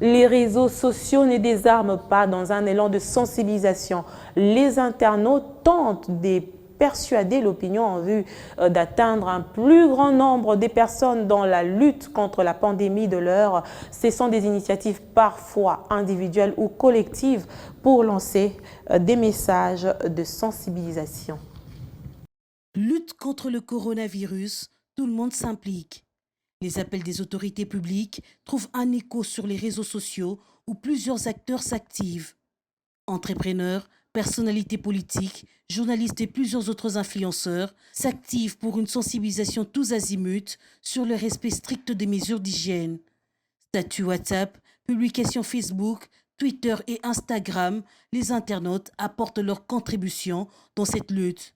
Les réseaux sociaux ne désarment pas dans un élan de sensibilisation. Les internautes tentent de persuader l'opinion en vue d'atteindre un plus grand nombre de personnes dans la lutte contre la pandémie de l'heure. Ce sont des initiatives parfois individuelles ou collectives pour lancer des messages de sensibilisation. Lutte contre le coronavirus, tout le monde s'implique. Les appels des autorités publiques trouvent un écho sur les réseaux sociaux où plusieurs acteurs s'activent. Entrepreneurs, personnalités politiques, journalistes et plusieurs autres influenceurs s'activent pour une sensibilisation tous azimuts sur le respect strict des mesures d'hygiène. Statuts WhatsApp, publications Facebook, Twitter et Instagram, les internautes apportent leur contribution dans cette lutte.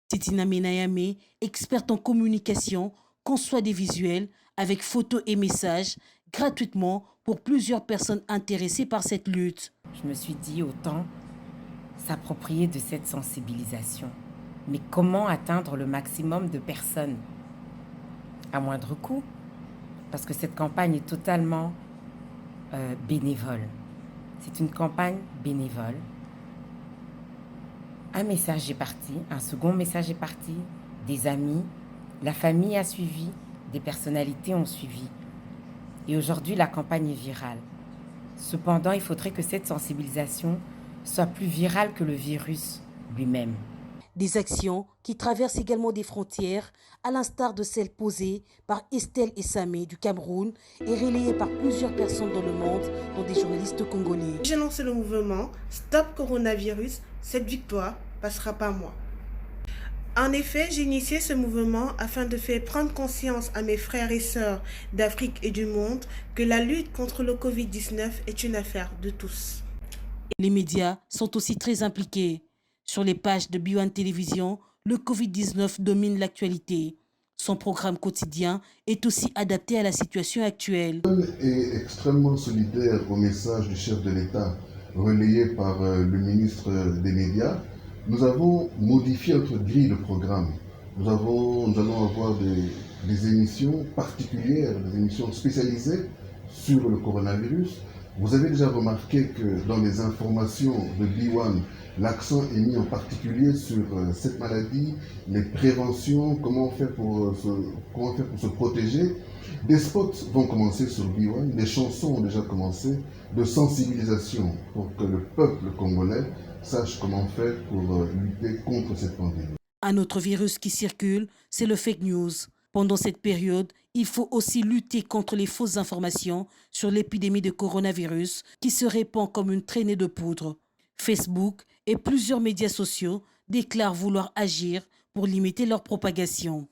Titina Menayame, experte en communication, conçoit des visuels avec photos et messages gratuitement pour plusieurs personnes intéressées par cette lutte. Je me suis dit autant s'approprier de cette sensibilisation. Mais comment atteindre le maximum de personnes à moindre coût? Parce que cette campagne est totalement bénévole. C'est une campagne bénévole. Un message est parti, un second message est parti, des amis, la famille a suivi, des personnalités ont suivi. Et aujourd'hui, la campagne est virale. Cependant, il faudrait que cette sensibilisation soit plus virale que le virus lui-même. Des actions qui traversent également des frontières, à l'instar de celles posées par Estelle Essamé du Cameroun et relayées par plusieurs personnes dans le monde, dont des journalistes congolais. J'ai lancé le mouvement Stop Coronavirus, cette victoire passera par moi. En effet, j'ai initié ce mouvement afin de faire prendre conscience à mes frères et sœurs d'Afrique et du monde que la lutte contre le Covid-19 est une affaire de tous. Les médias sont aussi très impliqués. Sur les pages de B1 Télévision, le Covid-19 domine l'actualité. Son programme quotidien est aussi adapté à la situation actuelle. Est extrêmement solidaire au message du chef de l'État relayé par le ministre des Médias. Nous avons modifié notre grille de programme. Nous allons avoir des émissions particulières, des émissions spécialisées sur le coronavirus. Vous avez déjà remarqué que dans les informations de B1, l'accent est mis en particulier sur cette maladie, les préventions, comment faire pour se protéger. Des spots vont commencer sur B1, des chansons ont déjà commencé de sensibilisation pour que le peuple congolais sache comment faire pour lutter contre cette pandémie. Un autre virus qui circule, c'est le fake news. Pendant cette période, il faut aussi lutter contre les fausses informations sur l'épidémie de coronavirus qui se répand comme une traînée de poudre. Facebook et plusieurs médias sociaux déclarent vouloir agir pour limiter leur propagation.